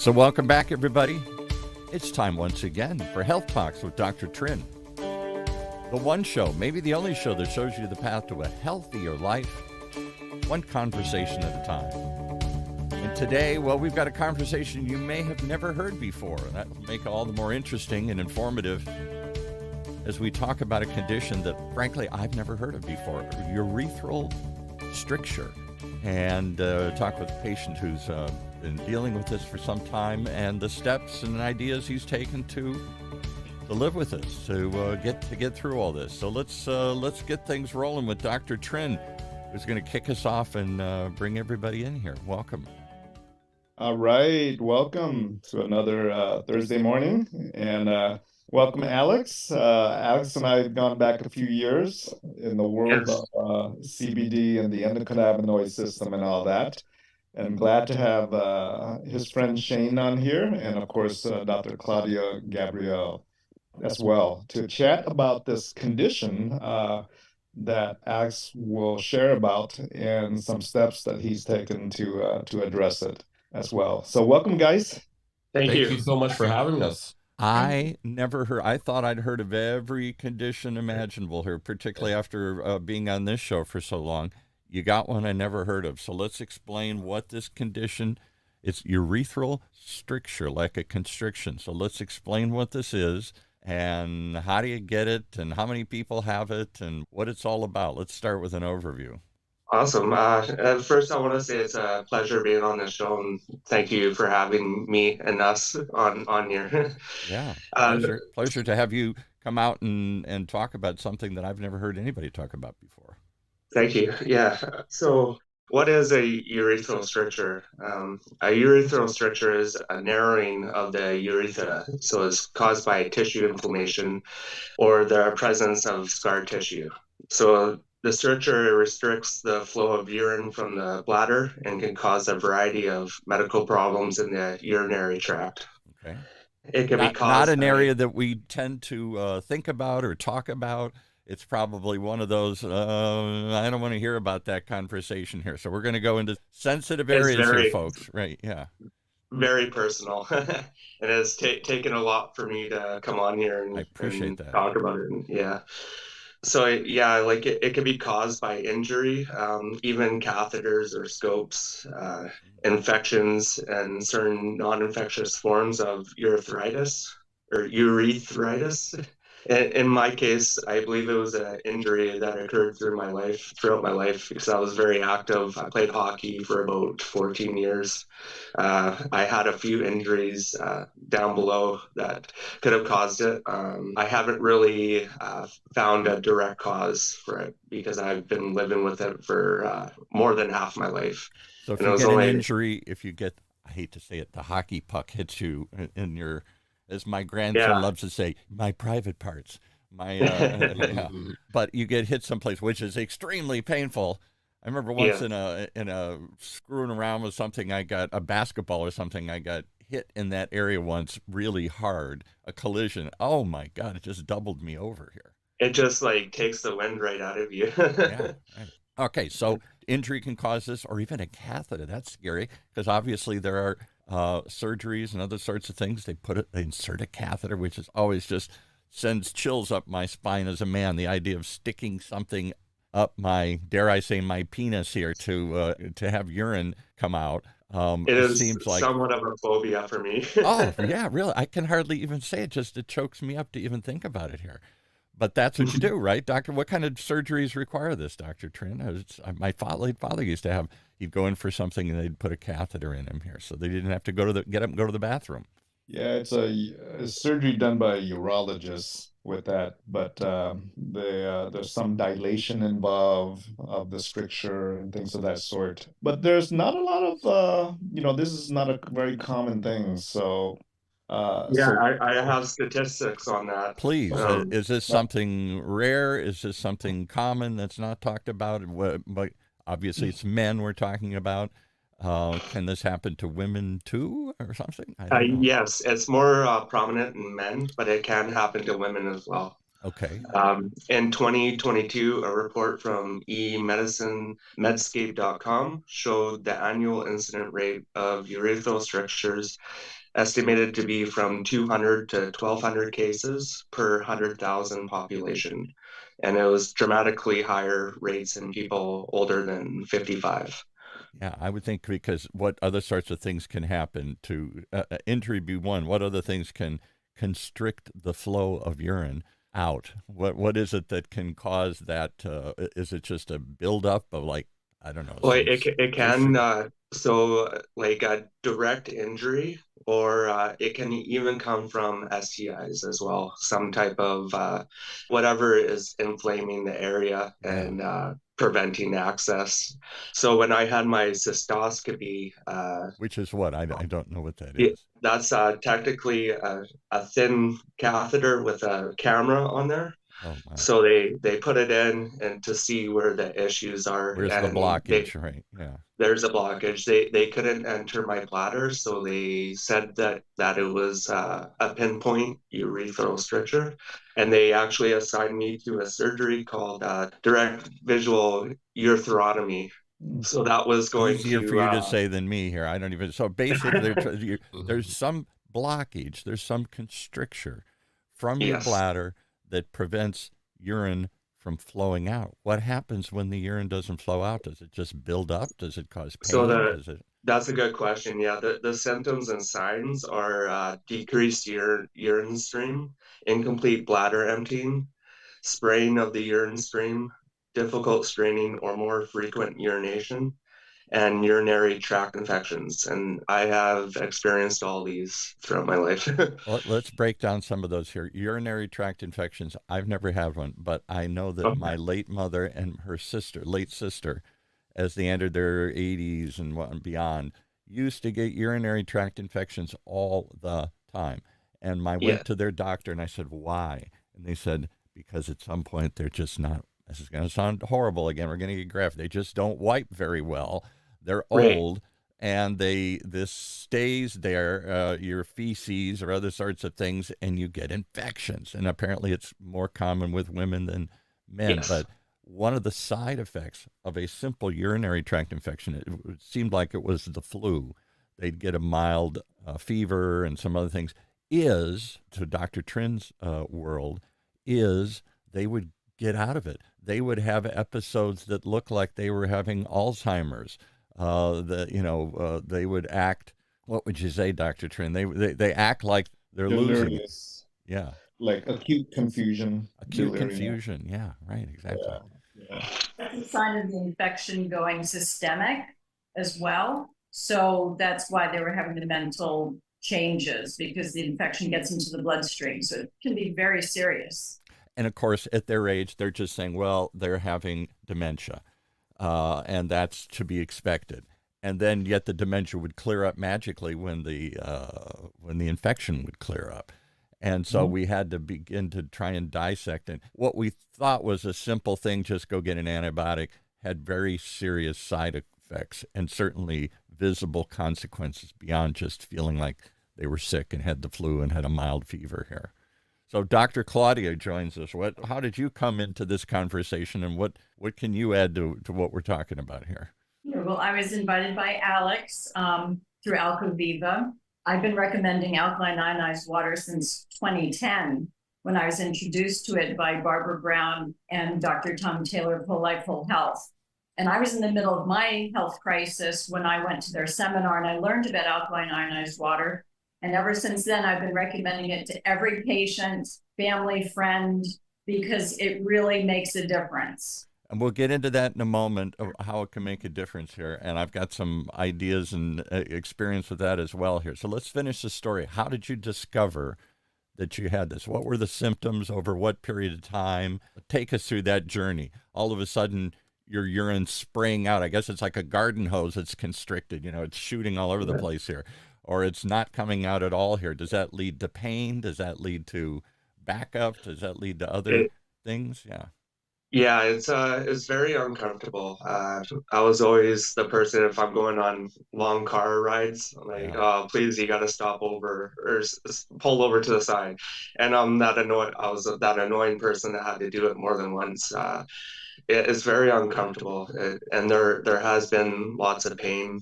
So welcome back, everybody. It's time once again for Health Talks with Dr. Trinh. The one show, maybe the only show that shows you the path to a healthier life, one conversation at a time. And today, well, we've got a conversation you may have never heard before. That will make it all the more interesting and informative as we talk about a condition that, frankly, I've never heard of before, urethral stricture. And talk with a patient who's been dealing with this for some time and the steps and ideas he's taken to live with this, to get through all this. So let's get things rolling with Dr. Trinh, who's going to kick us off and bring everybody in here. Welcome. All right, welcome to another Thursday morning, and welcome, Alex. Alex and I have gone back a few years in the world of CBD and the endocannabinoid system and all that. And glad to have his friend Shane on here, and of course, Dr. Claudia Gabrielle as well, to chat about this condition that Alex will share about and some steps that he's taken to address it as well. So welcome, guys. Thank you so much for having us. I thought I'd heard of every condition imaginable here, particularly after being on this show for so long. You got one I never heard of. So let's explain what this condition, it's urethral stricture, like a constriction. So let's explain what this is and how do you get it and how many people have it and what it's all about. Let's start with an overview. Awesome. First, I want to say it's a pleasure being on the show, and thank you for having me and us on here. Yeah, pleasure to have you come out and talk about something that I've never heard anybody talk about before. Thank you. Yeah. So what is a urethral stricture? A urethral stricture is a narrowing of the urethra. So it's caused by tissue inflammation or the presence of scar tissue. So the stricture restricts the flow of urine from the bladder and can cause a variety of medical problems in the urinary tract. Okay. It can be caused not an area that we tend to think about or talk about. It's probably one of those, I don't want to hear about that conversation here. So we're going to go into sensitive areas here, folks. Right, yeah. Very personal. And it's taken a lot for me to come on here and, I appreciate that. Talk about it. Yeah. So, yeah, like it can be caused by injury, even catheters or scopes, infections, and certain non-infectious forms of urethritis. In my case, I believe it was an injury that occurred throughout my life, because I was very active. I played hockey for about 14 years. I had a few injuries down below that could have caused it. I haven't really found a direct cause for it because I've been living with it for more than half my life. So if you get an injury, I hate to say it, the hockey puck hits you in your, as my grandson loves to say, my private parts, but you get hit someplace, which is extremely painful. I remember once in a screwing around with something, I got a basketball or something, I got hit in that area once really hard, a collision. Oh my God, it just doubled me over here. It just like takes the wind right out of you. Yeah. Right. Okay, so injury can cause this, or even a catheter. That's scary, because obviously there are surgeries and other sorts of things. They insert a catheter, which is always just sends chills up my spine as a man. The idea of sticking something up my, dare I say, my penis here to have urine come out. It seems like somewhat of a phobia for me. Oh yeah, really? I can hardly even say it. Just it chokes me up to even think about it here. But that's what you do, right, doctor? What kind of surgeries require this, Dr. Trinh? My father used to have. He'd go in for something and they'd put a catheter in him here, so they didn't have to get up and go to the bathroom. Yeah, it's a surgery done by a urologist with that, but there's some dilation involved of the stricture and things of that sort. But there's not a lot of, this is not a very common thing. So, I have statistics on that. Please, is this something rare? Is this something common that's not talked about? But obviously, it's men we're talking about. Can this happen to women too, or something? Yes, it's more prominent in men, but it can happen to women as well. Okay. In 2022, a report from eMedicineMedscape.com showed the annual incident rate of urethral strictures estimated to be from 200 to 1,200 cases per 100,000 population. And it was dramatically higher rates in people older than 55. Yeah, I would think because what other sorts of things can happen to injury be one? What other things can constrict the flow of urine out? What is it that can cause that? Is it just a buildup of like I don't know Well, some it can, tissue? so like a direct injury, or it can even come from STIs as well, some type of whatever is inflaming the area Yeah, and preventing access. So when I had my cystoscopy, which is what I don't know what that yeah, is. that's technically a thin catheter with a camera on there. Oh my, So they put it in and to see where the issues are, where's the and they blockage? Right? Yeah. there's a blockage. They couldn't enter my bladder, so they said that it was a pinpoint urethral stricture, and they actually assigned me to a surgery called direct visual urethrotomy. So that was going Easier for to you to say than me here. I don't even. So basically, there's Mhm. some blockage, there's some constricture from your Yes. bladder that prevents urine from flowing out. What happens when the urine doesn't flow out? Does it just build up? Does it cause So pain? Does it? that's a good question. Yeah, the symptoms and signs are decreased urine stream, incomplete bladder emptying, spraying of the urine stream, difficult straining or more frequent urination, and urinary tract infections. And I have experienced all these throughout my life. Let's break down some of those here. Urinary tract infections. I've never had one, but I know that Okay. my late mother and her late sister, as they entered their 80s and beyond, used to get urinary tract infections all the time. And I Yeah, went to their doctor and I said, why? And they said, because at some point they're just not, this is going to sound horrible again, we're going to get graphic. They just don't wipe very well. They're right. old and this stays there, your feces or other sorts of things, and you get infections. And apparently it's more common with women than men. Yes. But one of the side effects of a simple urinary tract infection, it seemed like it was the flu. They'd get a mild fever and some other things, is, to Dr. Trin's world, is they would get out of it. They would have episodes that looked like they were having Alzheimer's. They would act. What would you say, Dr. Trin? They act like they're losing it. Delirious, Yeah, like acute confusion, acute delirium. confusion. Yeah, right, exactly. Yeah, yeah. That's a sign of the infection going systemic as well. So that's why they were having the mental changes, because the infection gets into the bloodstream. So it can be very serious. And of course, at their age, they're just saying, well, they're having dementia, and that's to be expected. And then, yet the dementia would clear up magically when the infection would clear up. And so Mhm. we had to begin to try and dissect. And what we thought was a simple thing, just go get an antibiotic, had very serious side effects and certainly visible consequences beyond just feeling like they were sick and had the flu and had a mild fever here. So Dr. Claudia joins us. How did you come into this conversation, and what can you add to what we're talking about here? Yeah, well, I was invited by Alex through Alcoviva. I've been recommending alkaline ionized water since 2010 when I was introduced to it by Barbara Brown and Dr. Tom Taylor of Whole Life, Whole Health. And I was in the middle of my health crisis when I went to their seminar and I learned about alkaline ionized water. And ever since then, I've been recommending it to every patient, family, friend, because it really makes a difference. And we'll get into that in a moment of how it can make a difference here. And I've got some ideas and experience with that as well here. So let's finish the story. How did you discover that you had this? What were the symptoms over what period of time? Take us through that journey. All of a sudden, your urine spraying out. I guess it's like a garden hose that's constricted. It's shooting all over the place here. Or it's not coming out at all here. Does that lead to pain? Does that lead to backup? Does that lead to other It things? Yeah. Yeah, it's very uncomfortable. I was always the person if I'm going on long car rides, I'm like, Yeah. oh, please, you got to stop over or pull over to the side. And I was that annoying person that had to do it more than once. It's very uncomfortable, and there has been lots of pain.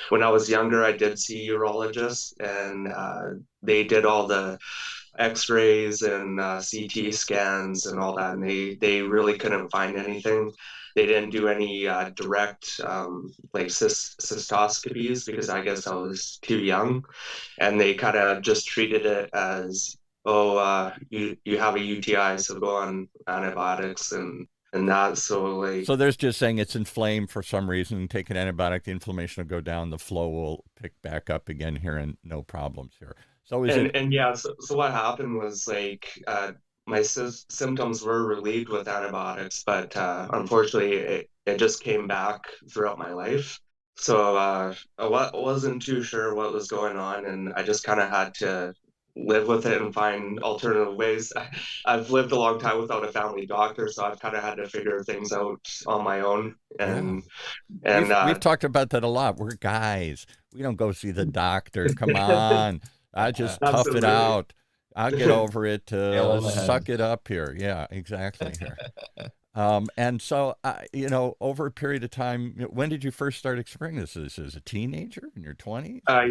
When I was younger, I did see urologists, and they did all the X-rays and CT scans and all that, and they really couldn't find anything. They didn't do any direct like cystoscopies because I guess I was too young, and they kind of just treated it as, oh, you have a UTI, so go on antibiotics and that. So like, So there's just saying it's inflamed for some reason. Take an antibiotic, the inflammation will go down, the flow will pick back up again here, and no problems here. So is it? and yeah, so what happened was like my symptoms were relieved with antibiotics, but unfortunately it just came back throughout my life. So wasn't too sure what was going on, and I just kind of had to live with it and find alternative ways. I've lived a long time without a family doctor, so I've kind of had to figure things out on my own. Yeah. And We've talked about that a lot. We're guys. We don't go see the doctor. Come on. I just tough it absolutely. out. I'll get over it. Nail on the Suck head. it up here. Yeah, exactly here. And so, over a period of time, when did you first start experiencing this? As a teenager in your 20s? Uh,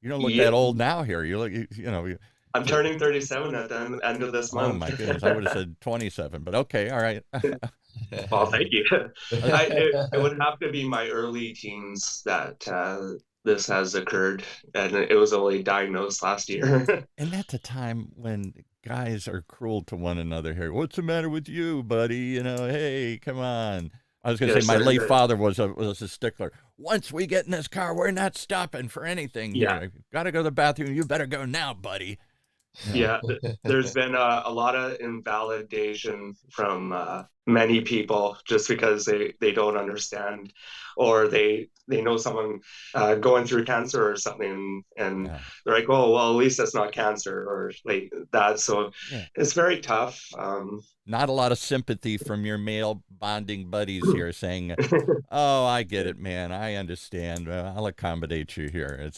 You don't look yeah, that old now here. You look, you know, I'm turning 37 at the end of this oh month. my goodness. I would have said 27, but okay. All right. Well, thank you. It would have to be my early teens that this has occurred, and it was only diagnosed last year. And that's a time when guys are cruel to one another here. What's the matter with you, buddy? Hey, come on. I was going to say Yes, my late sir. father was a stickler. Once we get in this car, we're not stopping for anything Yeah, here. Got to go to the bathroom. You better go now, buddy. You know. yeah. There's been a lot of invalidation from many people just because they don't understand, or they know someone going through cancer or something, and Yeah. they're like, oh, well, at least that's not cancer or like that. So Yeah. it's very tough. Not a lot of sympathy from your male bonding buddies here saying, "Oh, I get it, man. I understand. I'll accommodate you here."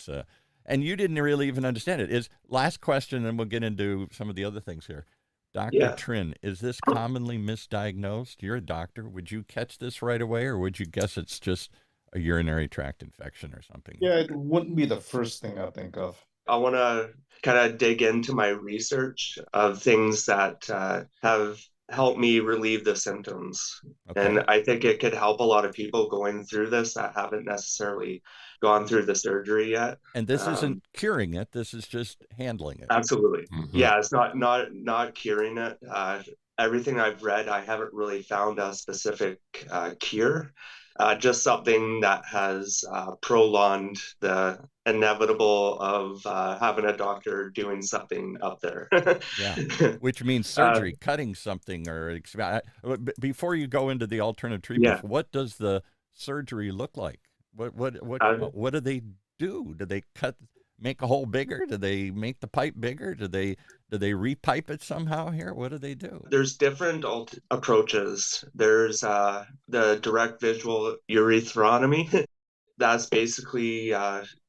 And you didn't really even understand it. Is last question, and we'll get into some of the other things here. Dr. Yeah. Trinh, is this commonly misdiagnosed? You're a doctor. Would you catch this right away, or would you guess it's just a urinary tract infection or something? Yeah, it wouldn't be the first thing I think of. I want to kind of dig into my research of things that have helped me relieve the symptoms. Okay. And I think it could help a lot of people going through this that haven't necessarily gone through the surgery yet. And this isn't curing it. This is just handling it. Absolutely. Mhm. Yeah, it's not curing it. Everything I've read, I haven't really found a specific cure. Just something that has prolonged the inevitable of having a doctor doing something up there. Yeah, which means surgery, cutting something, or before you go into the alternative treatments, Yeah. what does the surgery look like? What do they do? Do they make a hole bigger? Do they make the pipe bigger? Do they repipe it somehow here? What do they do? There's different approaches. There's the direct visual urethrotomy. That's basically,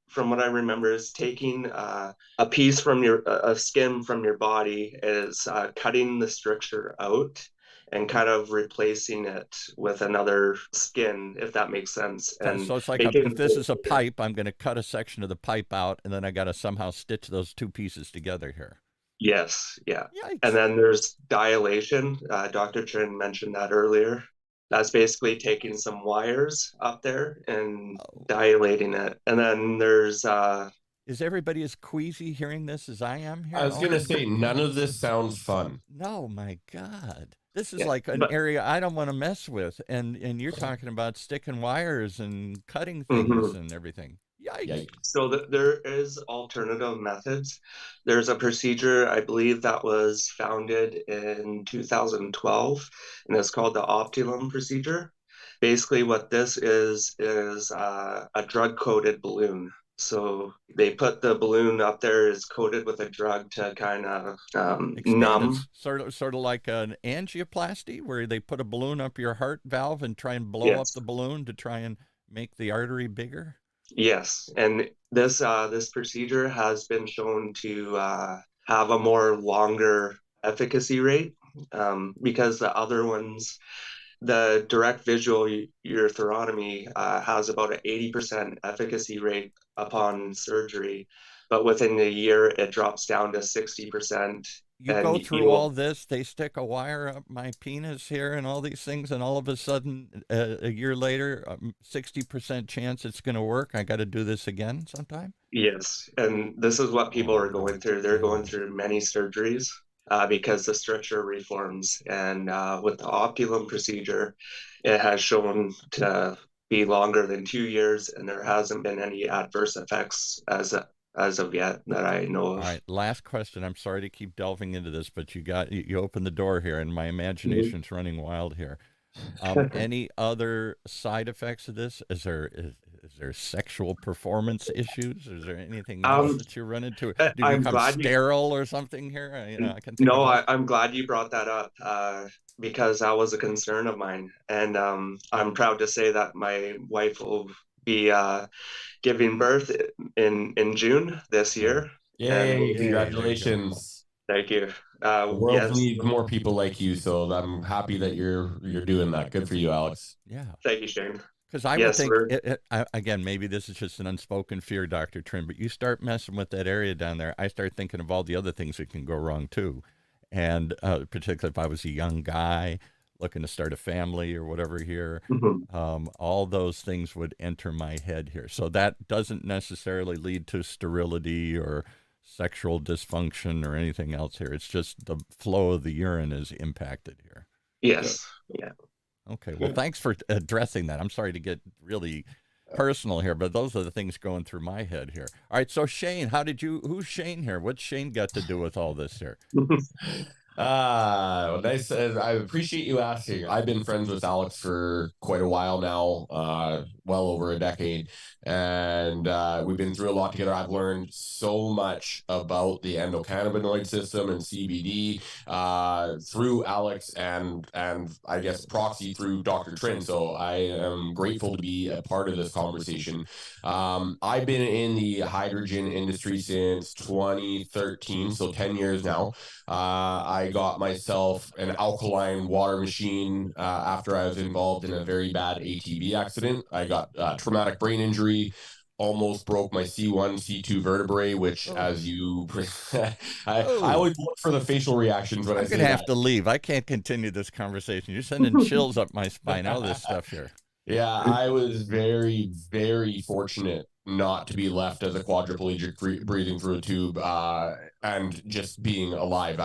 from what I remember, is taking a piece from a skin from your body, is cutting the stricture out and kind of replacing it with another skin, if that makes sense. And So it's like making if this is a pipe, I'm going to cut a section of the pipe out, and then I got to somehow stitch those two pieces together here. yes, yeah. And Yikes. then there's dilation. Dr. Trinh mentioned that earlier. That's basically taking some wires up there and dilating it. And then there's Is everybody as queasy hearing this as I am here? I was gonna say none of this sounds fun. No, my God. This is yeah, like an but area I don't want to mess with. And you're talking about sticking wires and cutting mhm. things and everything. Yikes. Yikes. So there is alternative methods. There's a procedure, I believe, that was founded in 2012, and it's called the Optimum procedure. Basically, what this is a drug-coated balloon. So they put the balloon up there, is coated with a drug to kind of Expand. numb. It's sort of like an angioplasty where they put a balloon up your heart valve and try and blow up Yes. the balloon to try and make the artery bigger. Yes, and this procedure has been shown to have a more longer efficacy rate, because the other ones, the direct visual urethrotomy, has about an 80% efficacy rate upon surgery, but within a year it drops down to 60%. You And go through all this, they stick a wire up my penis here and all these things, and all of a sudden, a year later, 60% chance it's going to work. I got to do this again sometime. Yes, and this is what people are going through. They're going through many surgeries because the stricture reforms, and with the Opulum procedure, it has shown to be longer than 2 years, and there hasn't been any adverse effects as of yet that I know of. All right, last question. I'm sorry to keep delving into this, but you opened the door here, and my imagination's running wild here. Any other side effects of this? Is there sexual performance issues? Is there anything else that you run into? Do you I'm become glad sterile or something here? I can think No, of I'm glad you brought that up because that was a concern of mine, and I'm proud to say that my wife will be giving birth in June this year. Yay, And congratulations. thank you. The world Yes, needs more people like you, so I'm happy that you're doing that. Good for you, Alex. yeah. thank you, Shane. Because I would Yes, think, we're again, maybe this is just an unspoken fear, Dr. Trinh, but you start messing with that area down there, I start thinking of all the other things that can go wrong too. And particularly if I was a young guy looking to start a family or whatever here, all those things would enter my head here. So that doesn't necessarily lead to sterility or sexual dysfunction or anything else here. It's just the flow of the urine is impacted here. yes, yeah. Okay, well, thanks for addressing that. I'm sorry to get really personal here, but those are the things going through my head here. All right, so Shane, who's Shane here? What's Shane got to do with all this here? Nice. I appreciate you asking. I've been friends with Alex for quite a while now, well over a decade, and we've been through a lot together. I've learned so much about the endocannabinoid system and CBD through Alex and I guess proxy through Dr. Trinh. So I am grateful to be a part of this conversation. I've been in the hydrogen industry since 2013, so 10 years now. I got myself an alkaline water machine after I was involved in a very bad ATV accident. I got traumatic brain injury, almost broke my C1, C2 vertebrae, which as you, I always look for the facial reactions when I say that. I'm going to have to leave. I can't continue this conversation. You're sending chills up my spine, all this stuff here. Yeah, I was very, very fortunate not to be left as a quadriplegic breathing through a tube and just being alive.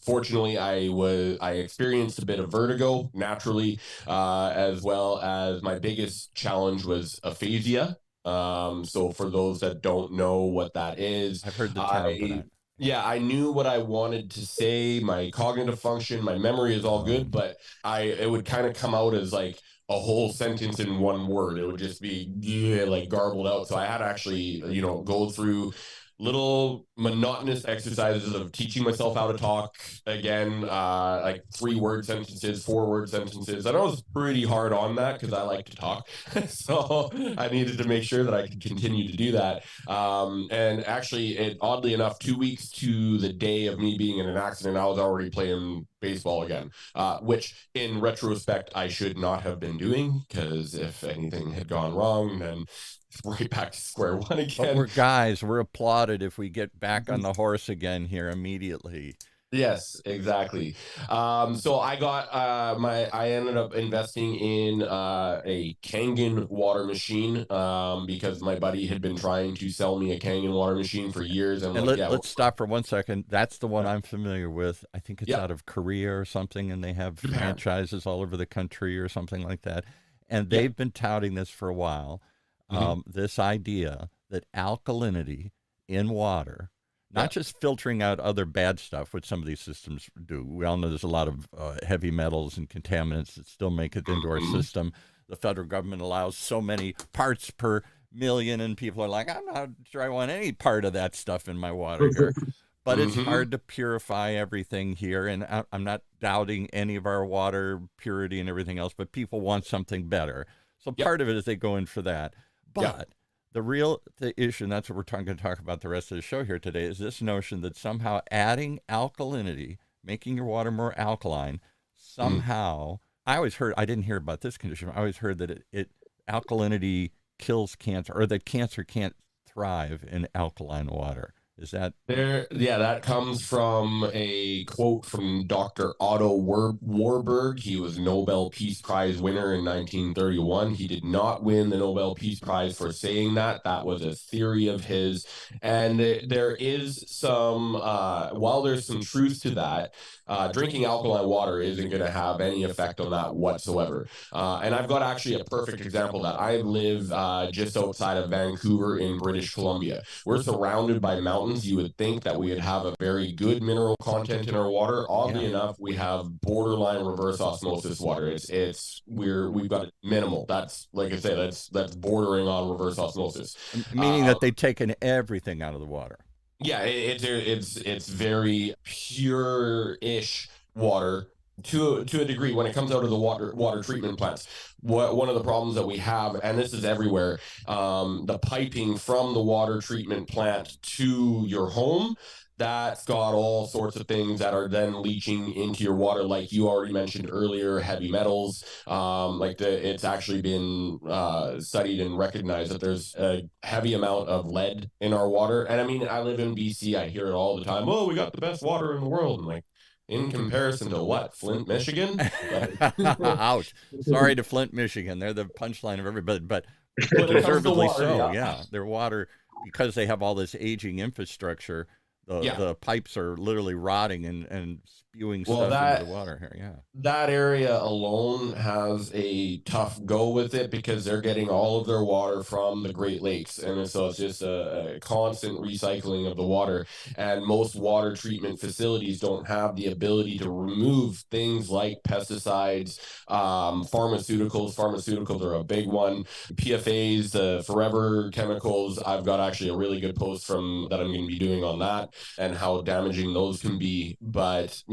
Fortunately, I experienced a bit of vertigo naturally, as well as my biggest challenge was aphasia. So for those that don't know what that is, I've heard the term. Yeah, I knew what I wanted to say. My cognitive function, my memory is all good, but it would kind of come out as like a whole sentence in one word. It would just be like garbled out. So I had to actually, go through little monotonous exercises of teaching myself how to talk again, like 3-word sentences, 4-word sentences. I know it was pretty hard on that because I like to talk. So I needed to make sure that I could continue to do that. And actually, oddly enough, 2 weeks to the day of me being in an accident, I was already playing baseball again, which in retrospect, I should not have been doing, because if anything had gone wrong, then right back to square one again. But we're guys, we're applauded if we get back on the horse again here immediately. Yes, exactly. So I ended up investing in a Kangen water machine because my buddy had been trying to sell me a Kangen water machine for years. And let's stop for 1 second. That's the one I'm familiar with. I think it's out of Korea or something, and they have franchises all over the country or something like that. And they've been touting this for a while. This idea that alkalinity in water, not just filtering out other bad stuff, which some of these systems do. We all know there's a lot of heavy metals and contaminants that still make it into our system. The federal government allows so many parts per million, and people are like, I'm not sure I want any part of that stuff in my water here. But it's hard to purify everything here, and I'm not doubting any of our water purity and everything else, but people want something better. So part of it is they go in for that. But the issue, and that's what we're going to talk about the rest of the show here today, is this notion that somehow adding alkalinity, making your water more alkaline, somehow, I always heard, I didn't hear about this condition, I always heard that alkalinity kills cancer, or that cancer can't thrive in alkaline water. Is that there? Yeah, that comes from a quote from Dr. Otto Warburg. He was Nobel Peace Prize winner in 1931. He did not win the Nobel Peace Prize for saying that. That was a theory of his. And there is some, while there's some truth to that, drinking alkaline water isn't going to have any effect on that whatsoever. And I've got actually a perfect example of that. I live just outside of Vancouver in British Columbia. We're surrounded by mountains. You would think that we would have a very good mineral content in our water. Oddly enough, we have borderline reverse osmosis water. We've got minimal. That's, like I say, that's bordering on reverse osmosis. Meaning that they've taken everything out of the water. Yeah, it's very pure-ish water to a degree when it comes out of the water treatment plants. One of the problems that we have, and this is everywhere, the piping from the water treatment plant to your home, that's got all sorts of things that are then leaching into your water, like you already mentioned earlier, heavy metals. It's actually been studied and recognized that there's a heavy amount of lead in our water. And I mean, I live in BC. I hear it all the time. Oh, we got the best water in the world. I'm like, in comparison to what? Flint, Michigan? Ouch. Sorry to Flint, Michigan. They're the punchline of everybody, but When it comes to deservedly water, so. yeah. Their water, because they have all this aging infrastructure, the pipes are literally rotting and spewing stuff into the water here. Yeah. That area alone has a tough go with it because they're getting all of their water from the Great Lakes. And so it's just a constant recycling of the water. And most water treatment facilities don't have the ability to remove things like pesticides, pharmaceuticals. Pharmaceuticals are a big one. PFAs, the forever chemicals. I've got actually a really good post that I'm going to be doing on that and how damaging those can be. But,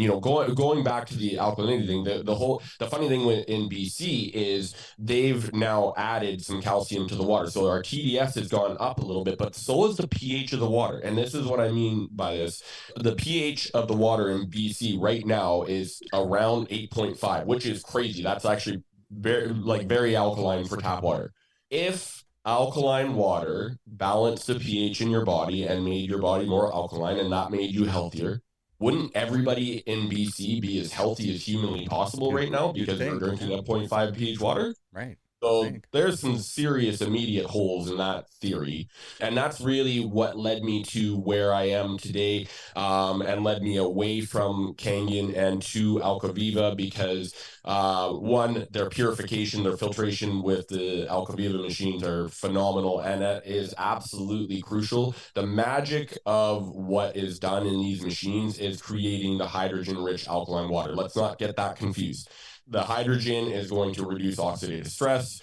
going back to the alkalinity thing, the funny thing in BC is they've now added some calcium to the water. So our TDS has gone up a little bit, but so is the pH of the water. And this is what I mean by this. The pH of the water in BC right now is around 8.5, which is crazy. That's actually very alkaline for tap water. If alkaline water balanced the pH in your body and made your body more alkaline, and that made you healthier, wouldn't everybody in BC be as healthy as humanly possible right now because they're drinking a 0.5 pH water? Right. So there's some serious immediate holes in that theory. And that's really what led me to where I am today, and led me away from Kangen and to Alkaviva because, one, their purification, their filtration with the Alkaviva machines are phenomenal. And that is absolutely crucial. The magic of what is done in these machines is creating the hydrogen-rich alkaline water. Let's not get that confused. The hydrogen is going to reduce oxidative stress,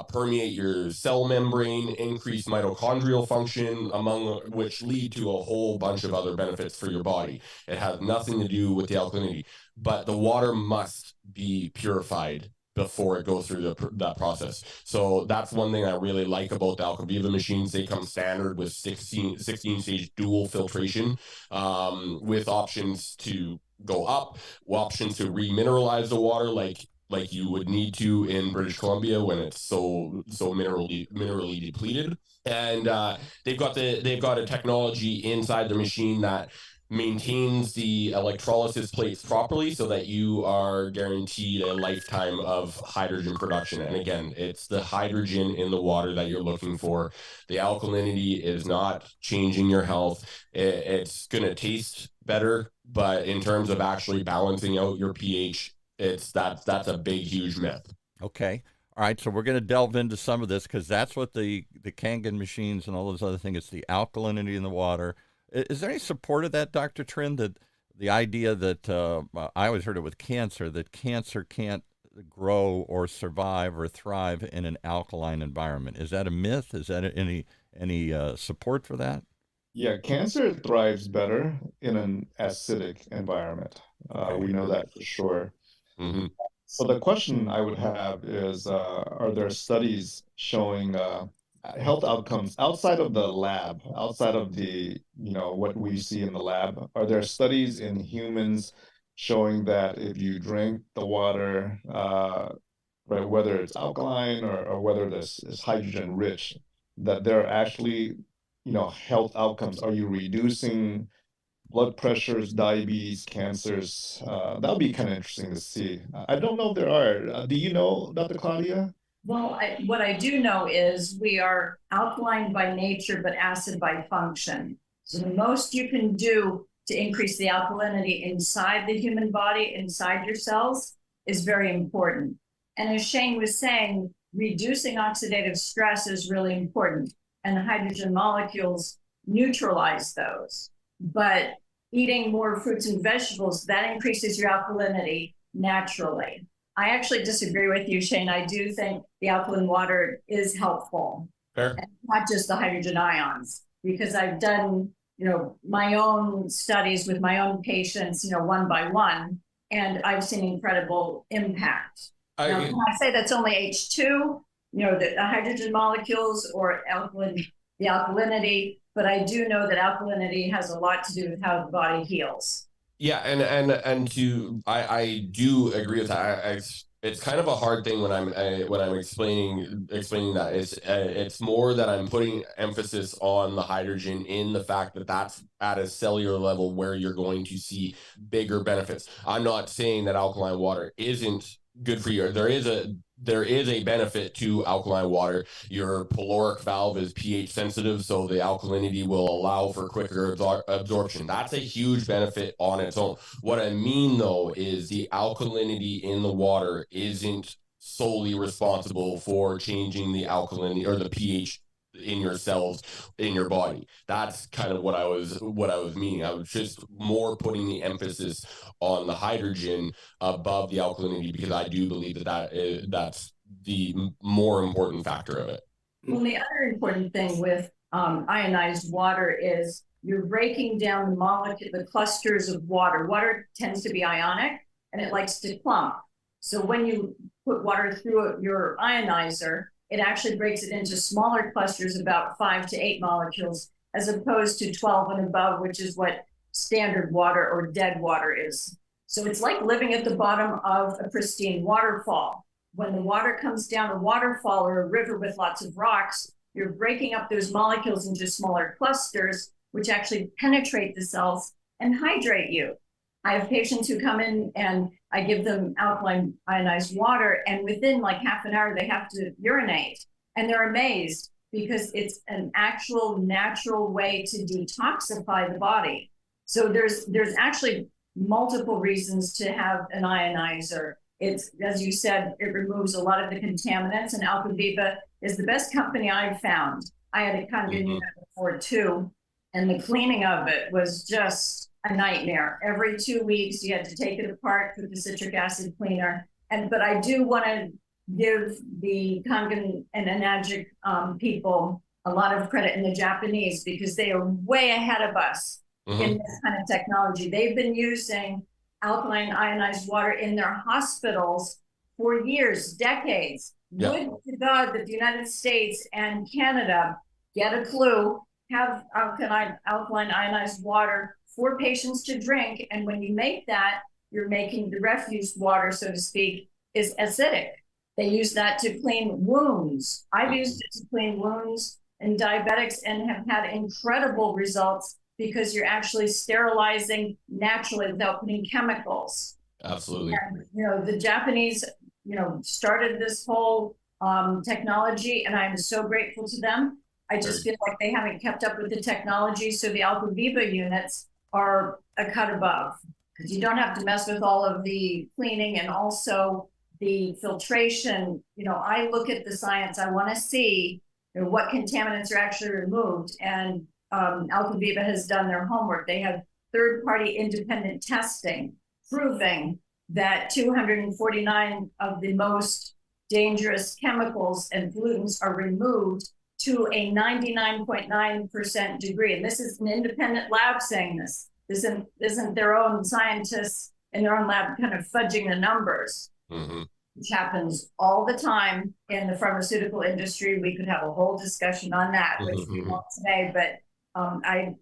permeate your cell membrane, increase mitochondrial function, among which lead to a whole bunch of other benefits for your body. It has nothing to do with the alkalinity, but the water must be purified before it goes through that process. So that's one thing I really like about the Alkaviva machines. They come standard with 16-stage dual filtration, with options to go up, options to remineralize the water like you would need to in British Columbia when it's so minerally depleted. And they've got a technology inside the machine that maintains the electrolysis plates properly so that you are guaranteed a lifetime of hydrogen production. And again, it's the hydrogen in the water that you're looking for. The alkalinity is not changing your health. It's going to taste better, but in terms of actually balancing out your pH, that's a big, huge myth. Okay. All right, so we're going to delve into some of this because that's what the Kangen machines and all those other things, it's the alkalinity in the water. Is there any support of that, Dr. Trinh, that the idea that I always heard it with cancer, that cancer can't grow or survive or thrive in an alkaline environment. Is that a myth? Is that any support for that? Yeah, cancer thrives better in an acidic environment. We know that for sure. Mm-hmm. So the question I would have is, are there studies showing health outcomes outside of the lab, outside of the, what we see in the lab? Are there studies in humans showing that if you drink the water, right, whether it's alkaline or whether this is hydrogen rich, that there are actually, health outcomes? Are you reducing blood pressures, diabetes, cancers? That would be kind of interesting to see. I don't know if there are. Do you know, Dr. Claudia? Well, what I do know is we are alkaline by nature, but acid by function. So the most you can do to increase the alkalinity inside the human body, inside your cells, is very important. And as Shane was saying, reducing oxidative stress is really important. And the hydrogen molecules neutralize those. But eating more fruits and vegetables, that increases your alkalinity naturally. I actually disagree with you, Shane. I do think the alkaline water is helpful. Fair. And not just the hydrogen ions, because I've done, my own studies with my own patients, one by one, and I've seen incredible impact. Now, can I say that's only H2, the hydrogen molecules or the alkalinity, but I do know that alkalinity has a lot to do with how the body heals. Yeah, I do agree with that. It's kind of a hard thing when I'm explaining that. It's more that I'm putting emphasis on the hydrogen in the fact that that's at a cellular level where you're going to see bigger benefits. I'm not saying that alkaline water isn't good for you. There is a benefit to alkaline water. Your pyloric valve is pH sensitive, so the alkalinity will allow for quicker absorption. That's a huge benefit on its own. What I mean, though, is the alkalinity in the water isn't solely responsible for changing the alkalinity or the pH in your cells in your body. That's kind of what I was meaning. I was just more putting the emphasis on the hydrogen above the alkalinity, because I do believe that's the more important factor of it. Well, the other important thing with ionized water is you're breaking down the clusters of water. Water tends to be ionic and it likes to clump. So when you put water through your ionizer, it actually breaks it into smaller clusters, about 5 to 8 molecules, as opposed to 12 and above, which is what standard water or dead water is. So it's like living at the bottom of a pristine waterfall. When the water comes down a waterfall or a river with lots of rocks, you're breaking up those molecules into smaller clusters, which actually penetrate the cells and hydrate you. I have patients who come in and I give them alkaline ionized water, and within like half an hour, they have to urinate. And they're amazed because it's an actual natural way to detoxify the body. So there's actually multiple reasons to have an ionizer. It's, as you said, it removes a lot of the contaminants, and AlkaViva is the best company I've found. I had a convent unit before too, and the cleaning of it was just a nightmare. Every 2 weeks, you had to take it apart with the citric acid cleaner. But I do want to give the Kangen and Enagic people a lot of credit, in the Japanese, because they are way ahead of us in this kind of technology. They've been using alkaline ionized water in their hospitals for years, decades. Would to God that the United States and Canada get a clue, have alkaline ionized water for patients to drink. And when you make that, you're making the refuse water, so to speak, is acidic. They use that to clean wounds. I've used it to clean wounds in diabetics and have had incredible results, because you're actually sterilizing naturally without putting chemicals. Absolutely. And, the Japanese, started this whole technology, and I'm so grateful to them. I just feel like they haven't kept up with the technology. So the AlkaViva units are a cut above, because you don't have to mess with all of the cleaning and also the filtration. I look at the science. I want to see what contaminants are actually removed. And AlkaViva has done their homework. They have third-party independent testing proving that 249 of the most dangerous chemicals and pollutants are removed to a 99.9% degree. And this is an independent lab saying this. This isn't their own scientists in their own lab kind of fudging the numbers, which happens all the time in the pharmaceutical industry. We could have a whole discussion on that, which we won't today, but I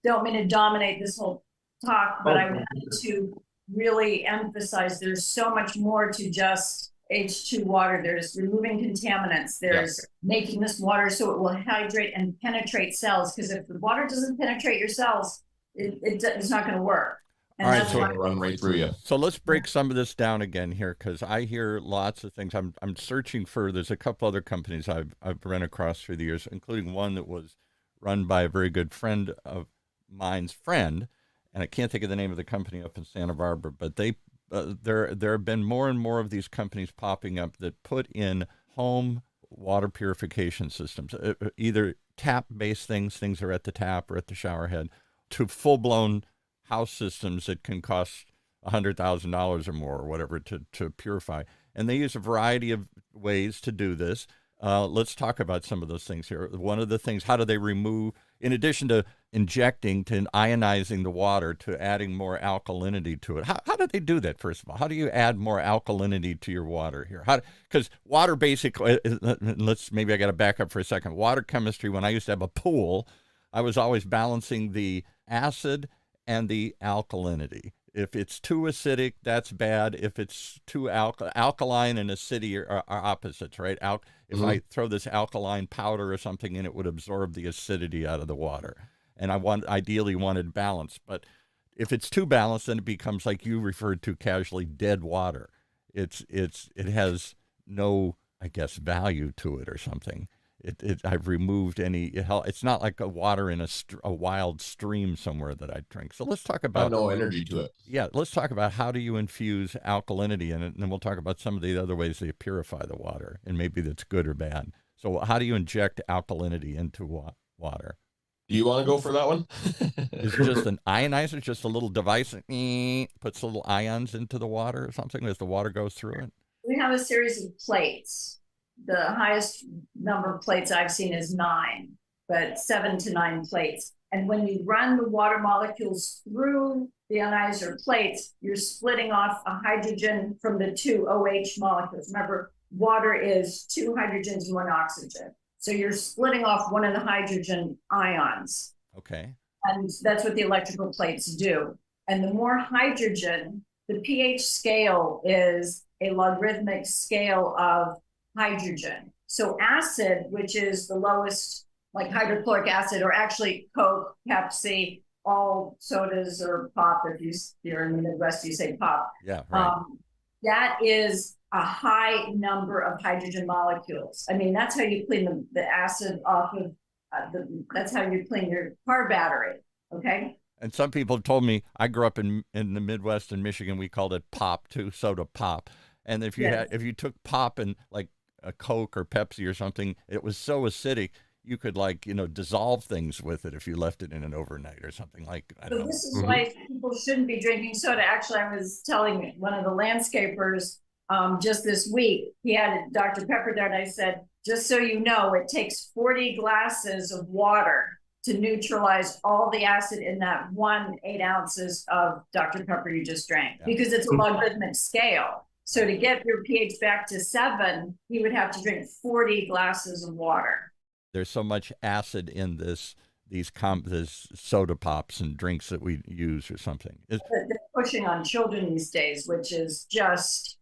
don't mean to dominate this whole talk, but I want to really emphasize there's so much more to just H2 water. There's removing contaminants. There's making this water so it will hydrate and penetrate cells. Because if the water doesn't penetrate your cells, it's not going to work. And all right, that's so why run right through you. So let's break some of this down again here, because I hear lots of things. I'm searching for. There's a couple other companies I've run across through the years, including one that was run by a very good friend of mine's friend, and I can't think of the name of the company up in Santa Barbara, but they there have been more and more of these companies popping up that put in home water purification systems, either tap-based things are at the tap or at the shower head, to full-blown house systems that can cost $100,000 or more or whatever to purify. And they use a variety of ways to do this. Let's talk about some of those things here. One of the things, how do they remove, in addition to injecting, to ionizing the water, to adding more alkalinity to it? How do they do that, first of all? How do you add more alkalinity to your water here? Because water basically, maybe I got to back up for a second. Water chemistry, when I used to have a pool, I was always balancing the acid and the alkalinity. If it's too acidic, that's bad. If it's too alkaline and acidity are opposites, right? If I throw this alkaline powder or something in, it would absorb the acidity out of the water. And I ideally wanted balance. But if it's too balanced, then it becomes, like you referred to casually, dead water. It has no, I guess, value to it or something. I've removed any. It's not like a water in a wild stream somewhere that I drink. So let's talk about no energy to it. Yeah, let's talk about how do you infuse alkalinity in it, and then we'll talk about some of the other ways they purify the water, and maybe that's good or bad. So how do you inject alkalinity into water? Do you want to go for that one? Is it just an ionizer, just a little device that puts little ions into the water or something as the water goes through it? we have a series of plates. The highest number of plates I've seen is 9, but 7 to 9 plates. And when you run the water molecules through the ionizer plates, you're splitting off a hydrogen from the 2 OH molecules. Remember, water is 2 hydrogens and 1 oxygen. So you're splitting off one of the hydrogen ions. Okay. And that's what the electrical plates do. And the more hydrogen, the pH scale is a logarithmic scale of hydrogen. So acid, which is the lowest, like hydrochloric acid, or actually Coke, Pepsi, all sodas or pop, if you're in the Midwest, you say pop. Yeah, right. That is a high number of hydrogen molecules. I mean, that's how you clean the acid off of, that's how you clean your car battery, okay? And some people told me, I grew up in the Midwest in Michigan, we called it pop too, soda pop. And if you took pop and like a Coke or Pepsi or something, it was so acidic, you could dissolve things with it if you left it in an overnight or something like. I don't know. This is why people shouldn't be drinking soda. Actually, I was telling one of the landscapers just this week, he had Dr. Pepper there, and I said, just so you know, it takes 40 glasses of water to neutralize all the acid in that 8 ounces of Dr. Pepper you just drank, because it's a logarithmic scale. So to get your pH back to 7, he would have to drink 40 glasses of water. There's so much acid in this soda pops and drinks that we use or something. They're pushing on children these days, which is just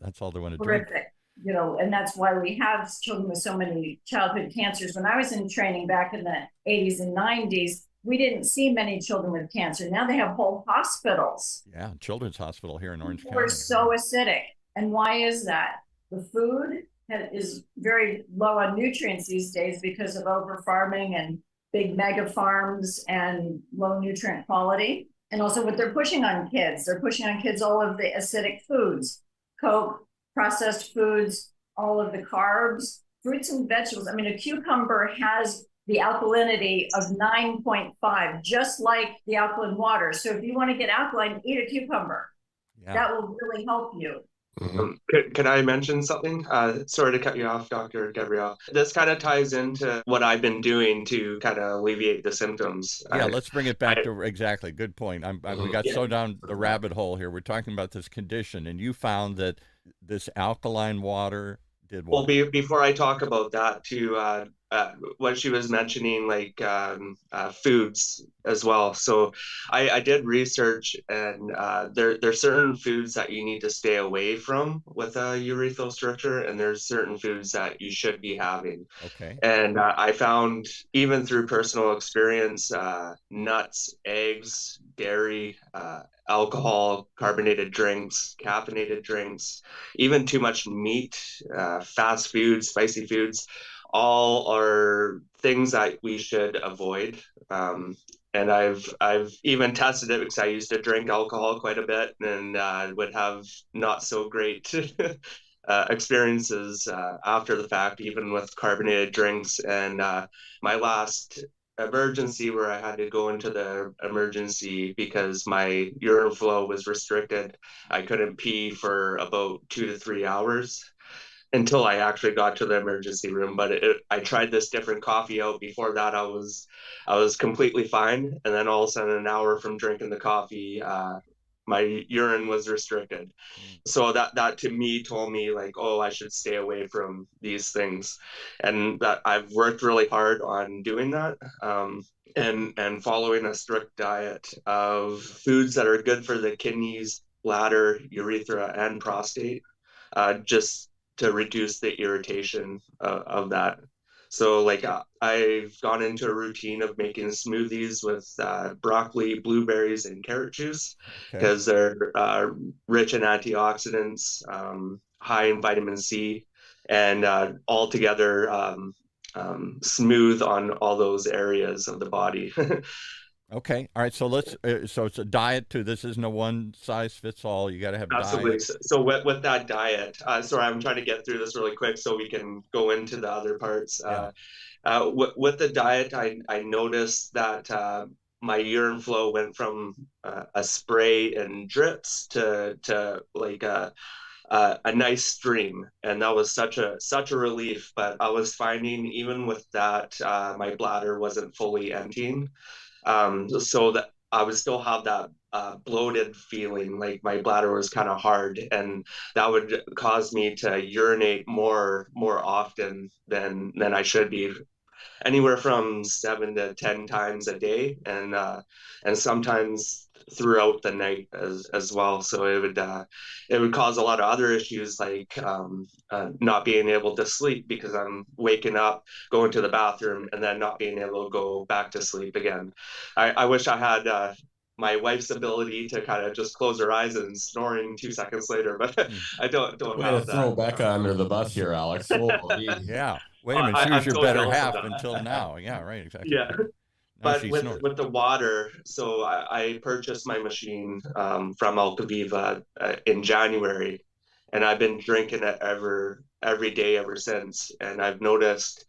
that's all they want to horrific. drink. And that's why we have children with so many childhood cancers. When I was in training back in the 80s and 90s, we didn't see many children with cancer. Now they have whole hospitals. Yeah, Children's Hospital here in Orange County. We're so acidic. And why is that? The food is very low on nutrients these days because of over-farming and big mega farms and low nutrient quality. And also what they're pushing on kids. They're pushing on kids all of the acidic foods, Coke, processed foods, all of the carbs, fruits and vegetables. I mean, a cucumber has the alkalinity of 9.5, just like the alkaline water. So if you want to get alkaline, eat a cucumber. That will really help you. Can I mention something? Sorry to cut you off, Dr. Gabrielle. This kind of ties into what I've been doing to kind of alleviate the symptoms. Yeah, let's bring it back to exactly. Good point. We got so down the rabbit hole here. We're talking about this condition, and you found that this alkaline water did what? Well, before I talk about that, too, what she was mentioning, like foods as well. So I did research, and there's certain foods that you need to stay away from with a urethral stricture, and there's certain foods that you should be having. Okay. And I found, even through personal experience, nuts, eggs, dairy, alcohol, carbonated drinks, caffeinated drinks, even too much meat, fast food, spicy foods, all are things that we should avoid. And I've even tested it because I used to drink alcohol quite a bit and would have not so great experiences after the fact, even with carbonated drinks. And my last emergency where I had to go into the emergency because my urine flow was restricted. I couldn't pee for about 2 to 3 hours until I actually got to the emergency room. But I tried this different coffee out. Before that, I was completely fine. And then all of a sudden, an hour from drinking the coffee, my urine was restricted. So that to me told me like, oh, I should stay away from these things. And that I've worked really hard on doing that. And following a strict diet of foods that are good for the kidneys, bladder, urethra, and prostate, just to reduce the irritation of that. So like I've gone into a routine of making smoothies with broccoli, blueberries, and carrot juice because they're rich in antioxidants, high in vitamin C, and altogether smooth on all those areas of the body. Okay. All right. So so it's a diet too. This isn't a one size fits all. You got to have Absolutely. diet. So with that diet, sorry, I'm trying to get through this really quick so we can go into the other parts. Yeah. With the diet, I noticed that my urine flow went from a spray and drips to like a nice stream, and that was such a relief. But I was finding even with that, my bladder wasn't fully emptying. So that I would still have that bloated feeling, like my bladder was kind of hard, and that would cause me to urinate more often than I should be, anywhere from 7 to 10 times a day, and sometimes throughout the night as well. So it would cause a lot of other issues like not being able to sleep because I'm waking up, going to the bathroom, and then not being able to go back to sleep again. I wish I had my wife's ability to kind of just close her eyes and snoring 2 seconds later, but I don't Way have to that. throw Becca under the bus here, Alex. Yeah. Wait a minute. She was your better half until now. Yeah. Right. Exactly. Yeah. Now But with the water, so I purchased my machine from Alkaviva in January, and I've been drinking it every day ever since. And I've noticed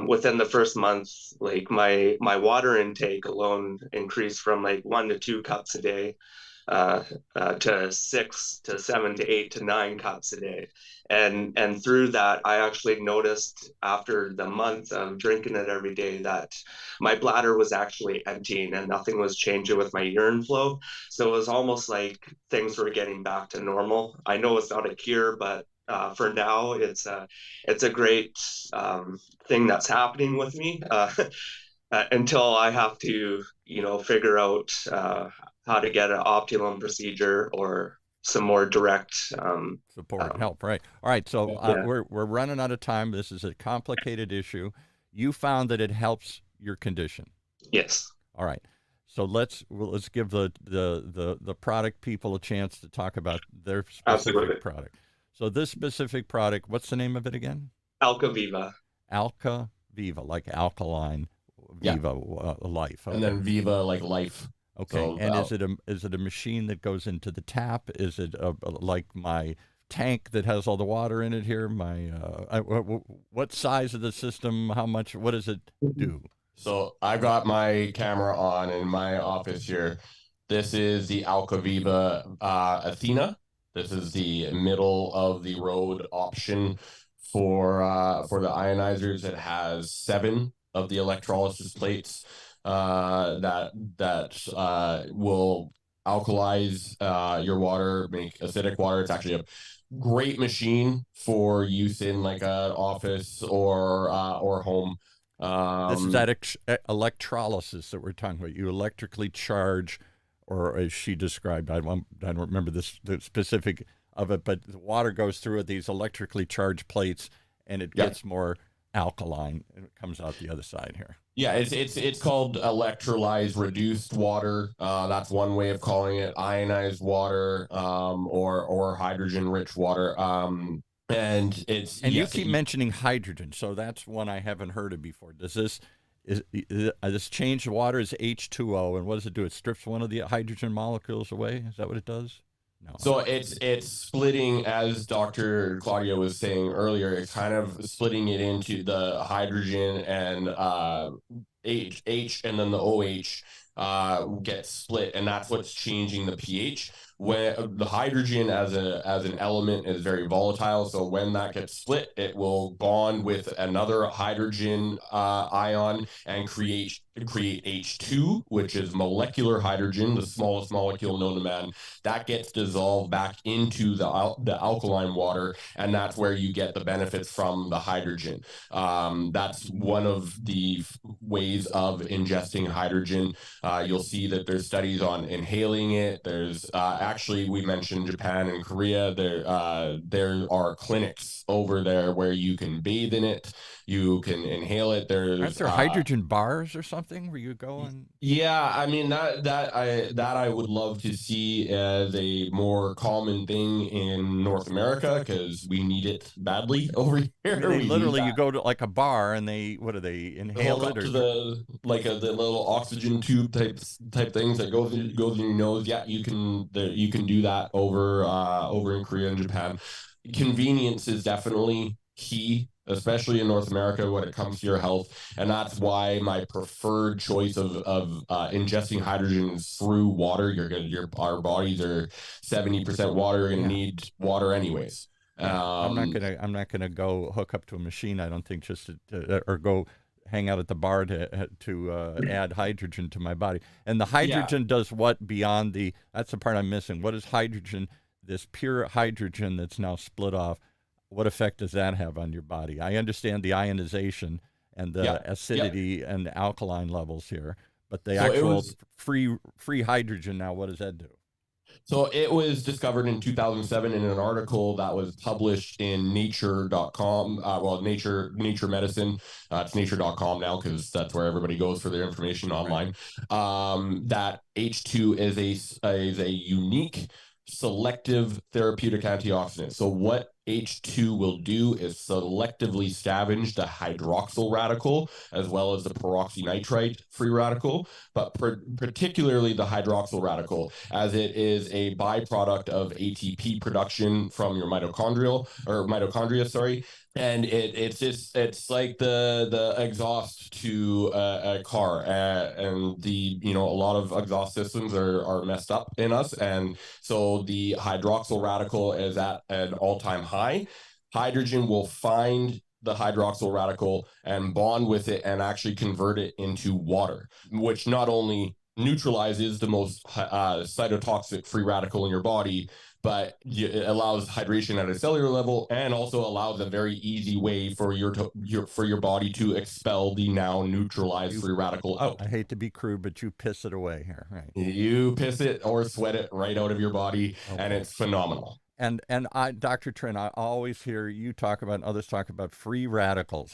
within the first month, like my water intake alone increased from like 1 to 2 cups a day to 6 to 7 to 8 to 9 cups a day. And through that, I actually noticed after the month of drinking it every day that my bladder was actually emptying and nothing was changing with my urine flow. So it was almost like things were getting back to normal. I know it's not a cure, but for now, it's a great thing that's happening with me until I have to, figure out how to get an optimum procedure or some more direct support and help. Right. All right. So we're running out of time. This is a complicated issue. You found that it helps your condition. Yes. All right. So let's give the product people a chance to talk about their specific product. So this specific product, what's the name of it again? Alkaviva. Alkaviva, like alkaline, Viva, life. Okay. And then Viva, like life. Okay. So, and is it a machine that goes into the tap? Is it like my tank that has all the water in it here? What size of the system? How much? What does it do? So I got my camera on in my office here. This is the Alkaviva Athena. This is the middle of the road option for the ionizers. It has 7 of the electrolysis plates that will alkalize your water, make acidic water. It's actually a great machine for use in like an office or home. This is that electrolysis that we're talking about. You electrically charge, or as she described, I don't remember the specific of it, but the water goes through these electrically charged plates, and it gets more alkaline, and it comes out the other side here. Yeah, it's called electrolyzed reduced water. That's one way of calling it. Ionized water, or hydrogen rich water. And you keep mentioning hydrogen, so that's one I haven't heard of before. Does this this change the water is H2O, and what does it do? It strips one of the hydrogen molecules away. Is that what it does? No. So it's splitting, as Dr. Claudia was saying earlier. It's kind of splitting it into the hydrogen and H, and then the OH gets split, and that's what's changing the pH. When the hydrogen as an element is very volatile, so when that gets split, it will bond with another hydrogen ion and create H2, which is molecular hydrogen, the smallest molecule known to man. That gets dissolved back into the alkaline water, and that's where you get the benefits from the hydrogen. That's one of the ways of ingesting hydrogen. You'll see that there's studies on inhaling it. There's actually, we mentioned Japan and Korea. There are clinics over there where you can bathe in it. You can inhale it. Aren't there hydrogen bars or something where you go and? Yeah, I mean that I would love to see as a more common thing in North America, because we need it badly over here. You go to like a bar and they inhale it, or to the little oxygen tube type things that goes in your nose. Yeah, you can do that over in Korea and Japan. Convenience is definitely key, especially in North America when it comes to your health, and that's why my preferred choice of ingesting hydrogen is through water. Our bodies are 70% water. You're gonna need water anyways. I'm not gonna go hook up to a machine, I don't think, just or go hang out at the bar to add hydrogen to my body. And the hydrogen does what beyond the? That's the part I'm missing. What is hydrogen? This pure hydrogen that's now split off. What effect does that have on your body? I understand the ionization and the acidity and the alkaline levels here, but the actual free hydrogen now, what does that do? So it was discovered in 2007 in an article that was published in nature.com. Nature Medicine. It's nature.com now, because that's where everybody goes for their information online. That H2 is a unique selective therapeutic antioxidant. So what H2 will do is selectively scavenge the hydroxyl radical as well as the peroxynitrite free radical, but particularly the hydroxyl radical, as it is a byproduct of ATP production from your mitochondria, sorry. And it's like the exhaust to a car, and a lot of exhaust systems are messed up in us, and so the hydroxyl radical is at an all-time high. Hydrogen will find the hydroxyl radical and bond with it and actually convert it into water, which not only neutralizes the most cytotoxic free radical in your body, but it allows hydration at a cellular level, and also allows a very easy way for your body to expel the now neutralized free radical out. I hate to be crude, but you piss it away here, right? You piss it or sweat it right out of your body, and it's phenomenal. And Dr. Trinh, I always hear you talk about, and others talk about free radicals.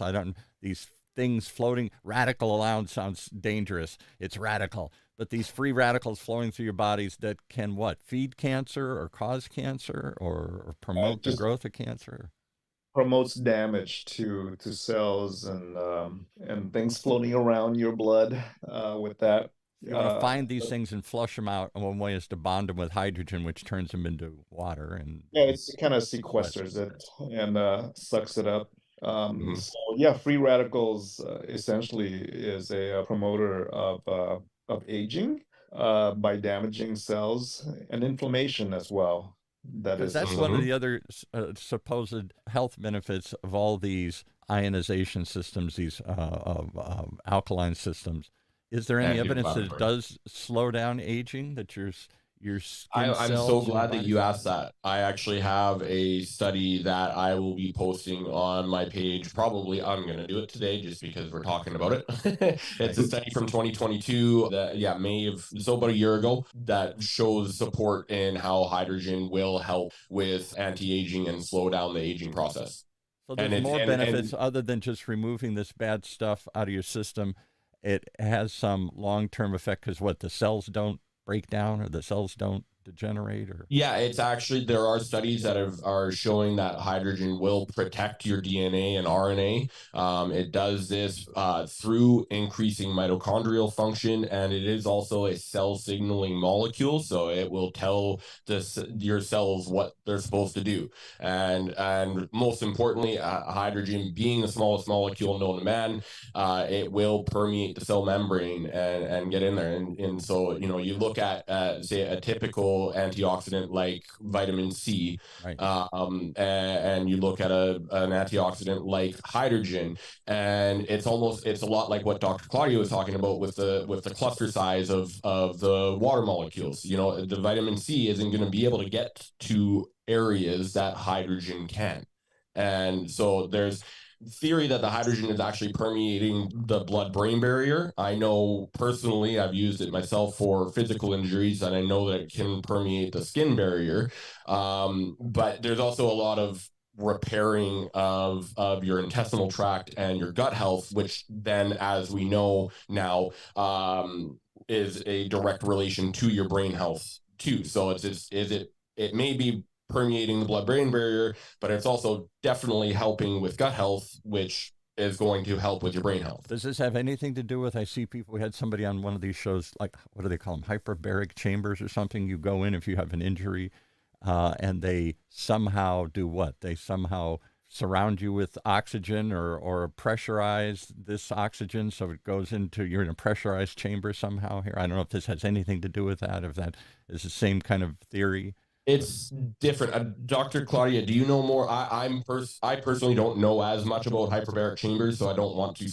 These things floating. Radical allowance sounds dangerous. It's radical. But these free radicals flowing through your bodies that can what? Feed cancer or cause cancer or promote the growth of cancer? Promotes damage to cells and things floating around your blood with that. You want to find these things and flush them out. And one way is to bond them with hydrogen, which turns them into water. And it kind of sequesters it and sucks it up. So free radicals essentially is a promoter of aging. by damaging cells and inflammation as well. Because that's one of the other supposed health benefits of all these ionization systems, these alkaline systems. Is there any evidence that it does slow down aging, that your skin I'm so glad that you asked that. I actually have a study that I will be posting on my page. Probably I'm going to do it today just because we're talking about it. It's a study from 2022 that, so about a year ago, that shows support in how hydrogen will help with anti-aging and slow down the aging process. So there's more benefits other than just removing this bad stuff out of your system. It has some long-term effect because the cells don't break down, or the cells don't degenerate, or it's actually, there are studies that are showing that hydrogen will protect your DNA and RNA. It does this through increasing mitochondrial function, and it is also a cell signaling molecule, so it will tell your cells what they're supposed to do. And most importantly, hydrogen being the smallest molecule known to man, it will permeate the cell membrane and get in there. And so, you look at say a typical antioxidant like vitamin C, right. And you look at an antioxidant like hydrogen, and it's a lot like what Dr. Claudia was talking about with the cluster size of the water molecules. The vitamin C isn't going to be able to get to areas that hydrogen can. And so there's theory that the hydrogen is actually permeating the blood-brain barrier. I know personally, I've used it myself for physical injuries, and I know that it can permeate the skin barrier. But there's also a lot of repairing of your intestinal tract and your gut health, which then, as we know now, is a direct relation to your brain health too. So it may be permeating the blood-brain barrier, but it's also definitely helping with gut health, which is going to help with your brain health. Does this have anything to do with, I see people, we had somebody on one of these shows, like, what do they call them, hyperbaric chambers or something? You go in if you have an injury, and they somehow do what? They somehow surround you with oxygen or pressurize this oxygen so it goes into, you're in a pressurized chamber somehow here. I don't know if this has anything to do with that, if that is the same kind of theory. It's different. Dr. Claudia, do you know more? I personally don't know as much about hyperbaric chambers, so I don't want to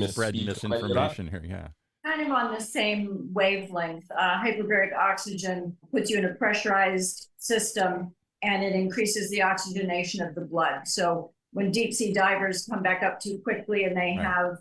spread misinformation here. Yeah. Kind of on the same wavelength. Hyperbaric oxygen puts you in a pressurized system, and it increases the oxygenation of the blood. So when deep sea divers come back up too quickly and they have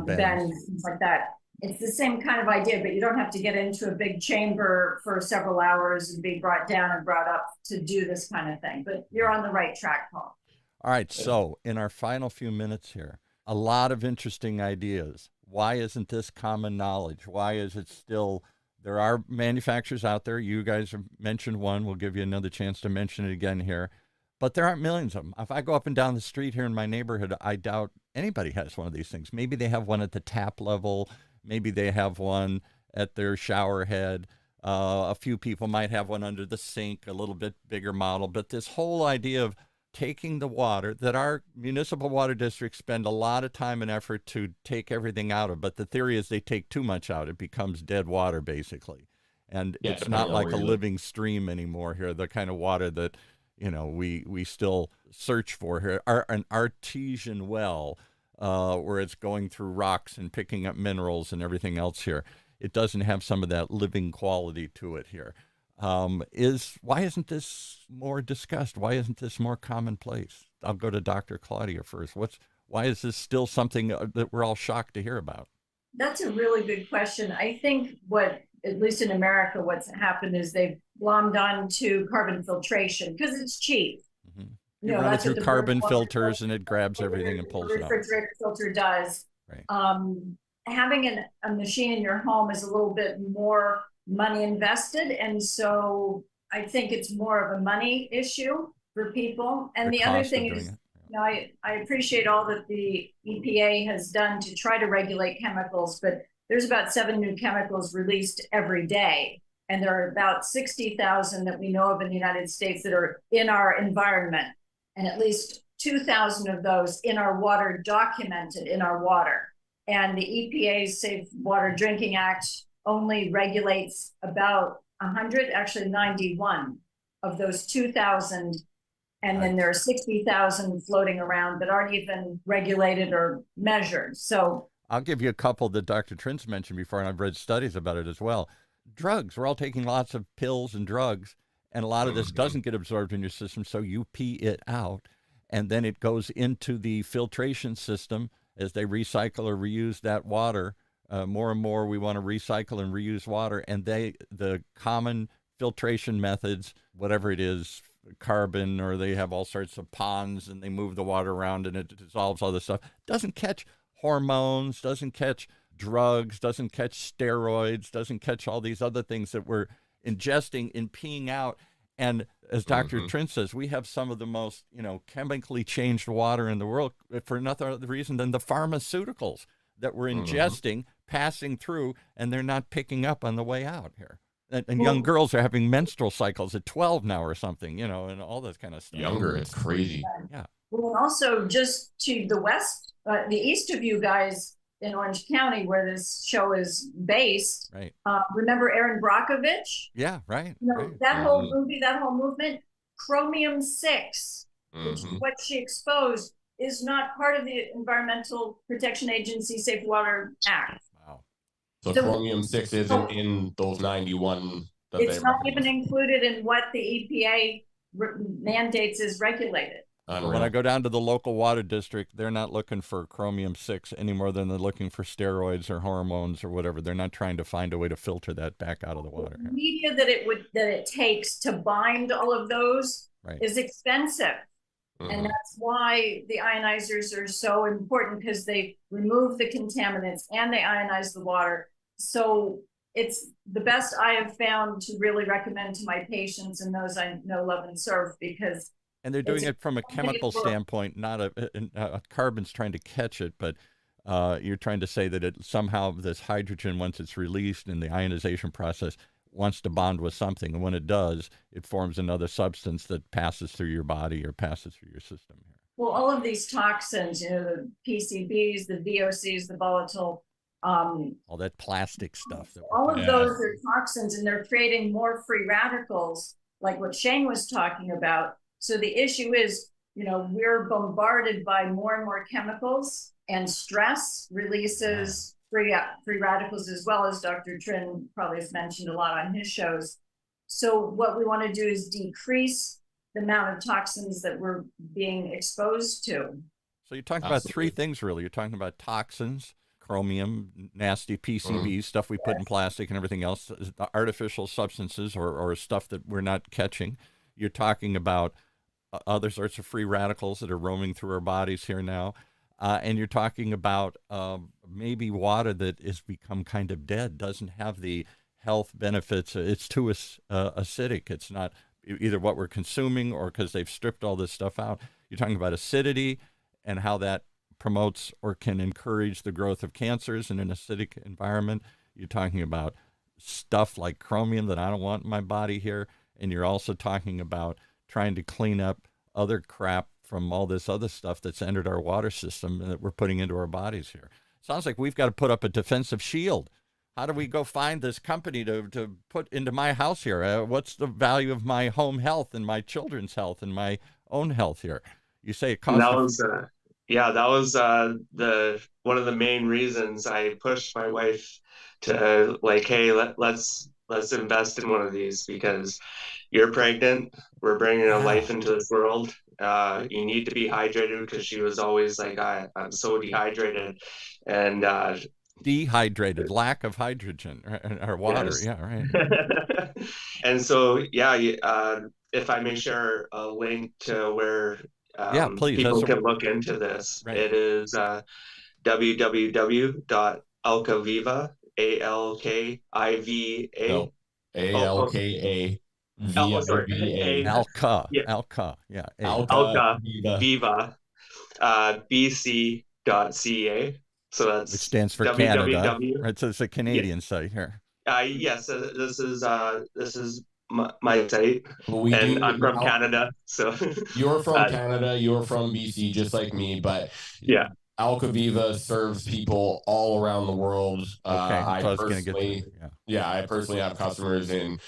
bends, things like that, it's the same kind of idea, but you don't have to get into a big chamber for several hours and be brought down and brought up to do this kind of thing. But you're on the right track, Paul. All right. So in our final few minutes here, a lot of interesting ideas. Why isn't this common knowledge? Why is it still, there are manufacturers out there. You guys have mentioned one. We'll give you another chance to mention it again here. But there aren't millions of them. If I go up and down the street here in my neighborhood, I doubt anybody has one of these things. Maybe they have one at the tap level. Maybe they have one at their shower head. A few people might have one under the sink, a little bit bigger model. But this whole idea of taking the water that our municipal water districts spend a lot of time and effort to take everything out of, but the theory is they take too much out. It becomes dead water, basically. And it's not like a living stream anymore here, the kind of water that, we still search for here. An artesian well, where it's going through rocks and picking up minerals and everything else here. It doesn't have some of that living quality to it here. Why isn't this more discussed? Why isn't this more commonplace? I'll go to Dr. Claudia first. Why is this still something that we're all shocked to hear about? That's a really good question. I think at least in America, what's happened is they've glommed on to carbon filtration because it's cheap. Mm-hmm. You run it through carbon filters and it grabs everything and pulls it out. The refrigerator filter does. Right. Having a machine in your home is a little bit more money invested. And so I think it's more of a money issue for people. And the other thing is, I appreciate all that the EPA has done to try to regulate chemicals, but there's about 7 new chemicals released every day. And there are about 60,000 that we know of in the United States that are in our environment. And at least 2,000 of those in our water, documented in our water. And the EPA's Safe Water Drinking Act only regulates about 100, actually 91 of those 2,000. And then there are 60,000 floating around that aren't even regulated or measured. So I'll give you a couple that Dr. Trin's mentioned before, and I've read studies about it as well. Drugs. We're all taking lots of pills and drugs, and a lot of this doesn't get absorbed in your system, so you pee it out, and then it goes into the filtration system as they recycle or reuse that water. More and more we want to recycle and reuse water, and the common filtration methods, whatever it is, carbon, or they have all sorts of ponds and they move the water around and it dissolves all this stuff, doesn't catch hormones, doesn't catch drugs, doesn't catch steroids, doesn't catch all these other things that we're ingesting and peeing out. And as Dr. Trinh says, we have some of the most, chemically changed water in the world for nothing other reason than the pharmaceuticals that we're ingesting, passing through, and they're not picking up on the way out here. And young girls are having menstrual cycles at 12 now or something, and all this kind of stuff. Younger, it's crazy. Yeah. Well, also just to the west, the east of you guys in Orange County, where this show is based. Right. Remember Erin Brockovich? Yeah, right. That whole movie, that whole movement, chromium-6, which is what she exposed, is not part of the Environmental Protection Agency Safe Water Act. So chromium-6 isn't in those 91. It's not even included in what the EPA mandates is regulated. When I go down to the local water district, they're not looking for chromium-6 any more than they're looking for steroids or hormones or whatever. They're not trying to find a way to filter that back out of the water. The media that it takes to bind all of those is expensive. And that's why the ionizers are so important, because they remove the contaminants and they ionize the water. So it's the best I have found to really recommend to my patients and those I know, love, and serve, because and they're doing it from a chemical standpoint, not a carbon's trying to catch it, but you're trying to say that it somehow, this hydrogen, once it's released in the ionization process, wants to bond with something. And when it does, it forms another substance that passes through your body or passes through your system here. Well, all of these toxins, the PCBs, the VOCs, the volatile, all that plastic stuff. All of those are toxins, and they're creating more free radicals, like what Shane was talking about. So the issue is, we're bombarded by more and more chemicals, and stress releases free radicals, as well as Dr. Trinh probably has mentioned a lot on his shows. So what we want to do is decrease the amount of toxins that we're being exposed to. So you're talking about three things, really. You're talking about toxins, chromium, nasty PCBs, stuff we put in plastic and everything else, artificial substances or stuff that we're not catching. You're talking about other sorts of free radicals that are roaming through our bodies here now. And you're talking about maybe water that has become kind of dead, doesn't have the health benefits. It's too acidic. It's not either what we're consuming or because they've stripped all this stuff out. You're talking about acidity and how that promotes or can encourage the growth of cancers in an acidic environment. You're talking about stuff like chromium that I don't want in my body here. And you're also talking about trying to clean up other crap from all this other stuff that's entered our water system that we're putting into our bodies here. Sounds like we've got to put up a defensive shield. How do we go find this company to put into my house here? What's the value of my home health and my children's health and my own health here? You say it costs. That was the one of the main reasons I pushed my wife to hey, let's invest in one of these, because you're pregnant. We're bringing a life into this world. You need to be hydrated, because she was always like, I'm so dehydrated. And dehydrated, lack of hydrogen or water. Yes. Yeah, right. And so, if I may share a link to where please, people can look into this. Right. It is www.alkaviva, ALKIVA. ALKA. Alka, Viva, BC.ca. So that's which stands for Canada. Right, so it's a Canadian site here. Yes, this is my site, I'm from Canada. So you're from Canada, you're from BC, just like me. But Alkaviva serves people all around the world. Okay, so I was going to get to, I personally have customers in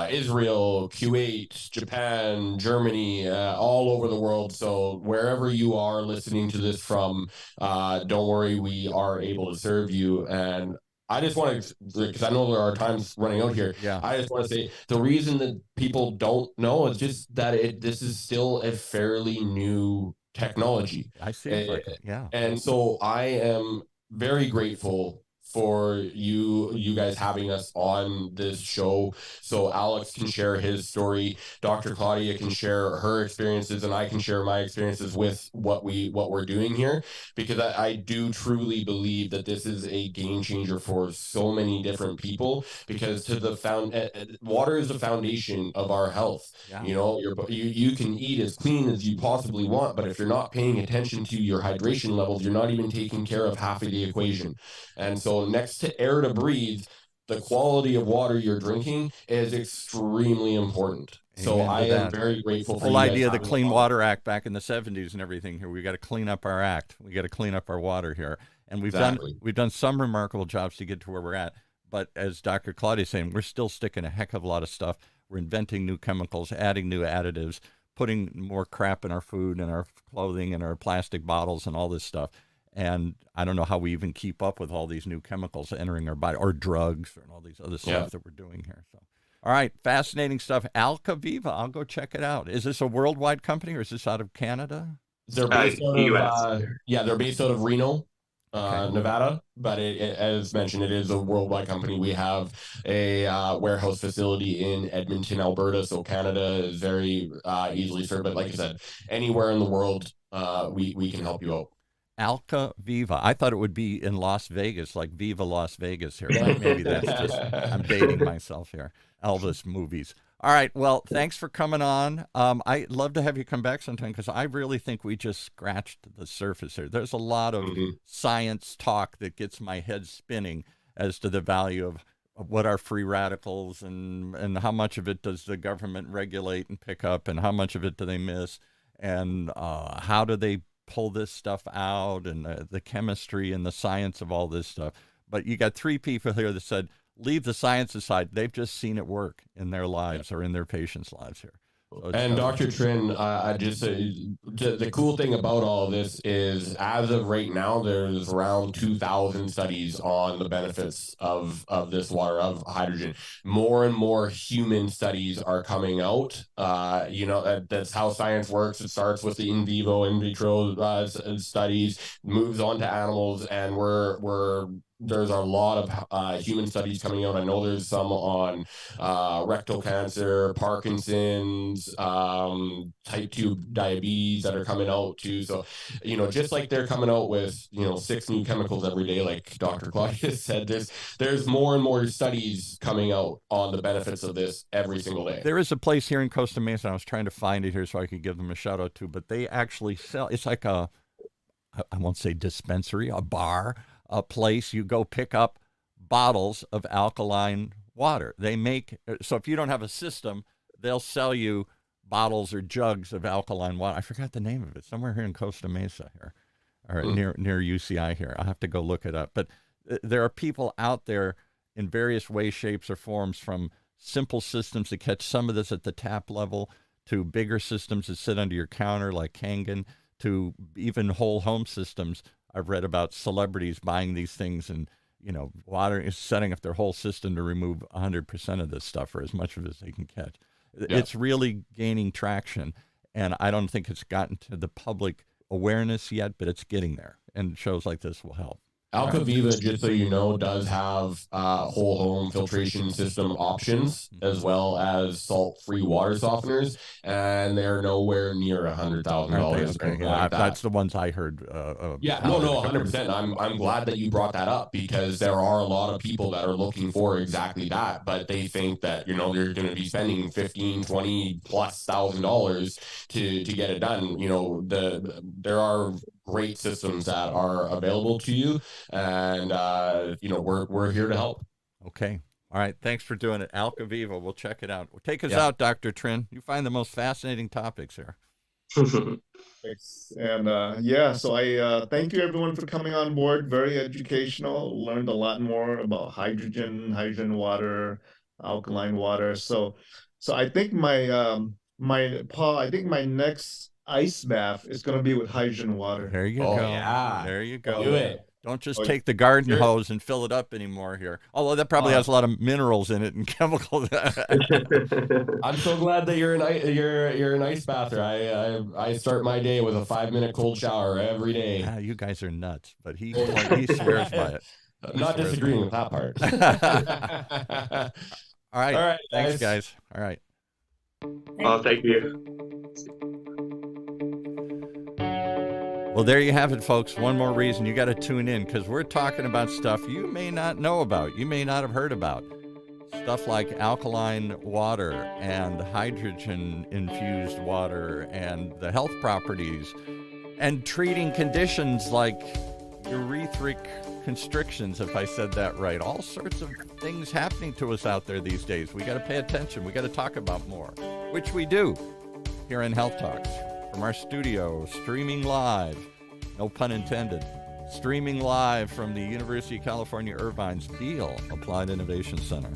Israel, Kuwait, Japan, Germany, all over the world. So wherever you are listening to this from, don't worry, we are able to serve you. And I just want to, because I know there are times running out here. Yeah. I just want to say the reason that people don't know is just that this is still a fairly new technology. I see. Yeah. And so I am very grateful for you guys having us on this show, so Alex can share his story, Dr. Claudia can share her experiences, and I can share my experiences with what we're doing here, because I do truly believe that this is a game changer for so many different people, because water is the foundation of our health. Yeah. You know, you can eat as clean as you possibly want, but if you're not paying attention to your hydration levels, you're not even taking care of half of the equation. And so next to air to breathe, the quality of water you're drinking is extremely important. So I am very grateful for the whole idea of the Clean Water Act back in the 70s and everything here. We got to clean up our act. We got to clean up our water here. And we've done some remarkable jobs to get to where we're at. But as Dr. Claudia is saying, we're still sticking a heck of a lot of stuff. We're inventing new chemicals, adding new additives, putting more crap in our food and our clothing and our plastic bottles and all this stuff. And I don't know how we even keep up with all these new chemicals entering our body, or drugs, and all these other stuff that we're doing here. So, all right, fascinating stuff. Alkaviva, I'll go check it out. Is this a worldwide company, or is this out of Canada? They're based out of they're based out of Reno, Nevada. But as mentioned, it is a worldwide company. We have a warehouse facility in Edmonton, Alberta. So Canada is very easily served. But like I said, anywhere in the world, we can help you out. Alkaviva. I thought it would be in Las Vegas, like Viva Las Vegas here. But maybe that's just, I'm dating myself here. Elvis movies. All right. Well, thanks for coming on. I'd love to have you come back sometime, because I really think we just scratched the surface here. There's a lot of science talk that gets my head spinning as to the value of what are free radicals, and how much of it does the government regulate and pick up, and how much of it do they miss, and how do they pull this stuff out, and the chemistry and the science of all this stuff. But you got three people here that said, leave the science aside. They've just seen it work in their lives or in their patients' lives here. So and Dr. Trinh, the cool thing about all of this is, as of right now, there's around 2,000 studies on the benefits of this water, of hydrogen. More and more human studies are coming out. That's how science works. It starts with the in vivo, in vitro studies, moves on to animals, and there's a lot of human studies coming out. I know there's some on rectal cancer, Parkinson's, type 2 diabetes that are coming out too. So, just like they're coming out with, 6 new chemicals every day, like Dr. Claudia said, there's more and more studies coming out on the benefits of this every single day. There is a place here in Costa Mesa. I was trying to find it here so I could give them a shout out to, but they actually sell, it's like I won't say dispensary, a bar, a place. You go pick up bottles of alkaline water. They make, so if you don't have a system, they'll sell you bottles or jugs of alkaline water. I forgot the name of it. Somewhere here in Costa Mesa here, or near UCI here. I'll have to go look it up. But there are people out there in various ways, shapes, or forms, from simple systems that catch some of this at the tap level, to bigger systems that sit under your counter like Kangen, to even whole home systems. I've read about celebrities buying these things and, water is setting up their whole system to remove 100% of this stuff, or as much of it as they can catch. Yeah. It's really gaining traction, and I don't think it's gotten to the public awareness yet, but it's getting there, and shows like this will help. Alkaviva, just so you know, does have whole home filtration system options, as well as salt-free water softeners, and they're nowhere near $100,000. Okay. Like that's the ones I heard. 100%. I'm glad that you brought that up, because there are a lot of people that are looking for exactly that, but they think that they're going to be spending $15,000, $20,000+ to get it done. There are great systems that are available to you, and we're here to help. Okay. All right. Thanks for doing it. Alkaviva. We'll check it out. Take us out, Dr. Trinh. You find the most fascinating topics here. Thanks. And yeah, so I thank you everyone for coming on board. Very educational. Learned a lot more about hydrogen water, alkaline water. So I think I think my next ice bath is going to be with hydrogen water. There you Oh, go. yeah. There you go. Do it. Don't just Oh, take the garden Sure. hose and fill it up anymore here. Although that probably has a lot of minerals in it and chemicals. I'm so glad that you're an ice bather. I start my day with a 5-minute cold shower every day. Yeah, you guys are nuts, but he swears by it. I'm not disagreeing with that part. All right. All right, Thanks, guys. All right. Oh, thank you. Well, there you have it, folks. One more reason you got to tune in, because we're talking about stuff you may not know about, you may not have heard about. Stuff like alkaline water and hydrogen-infused water and the health properties and treating conditions like urethric constrictions, if I said that right. All sorts of things happening to us out there these days. We got to pay attention. We got to talk about more, which we do here in Health Talks. From our studio, streaming live, no pun intended, streaming live from the University of California, Irvine's Beale Applied Innovation Center.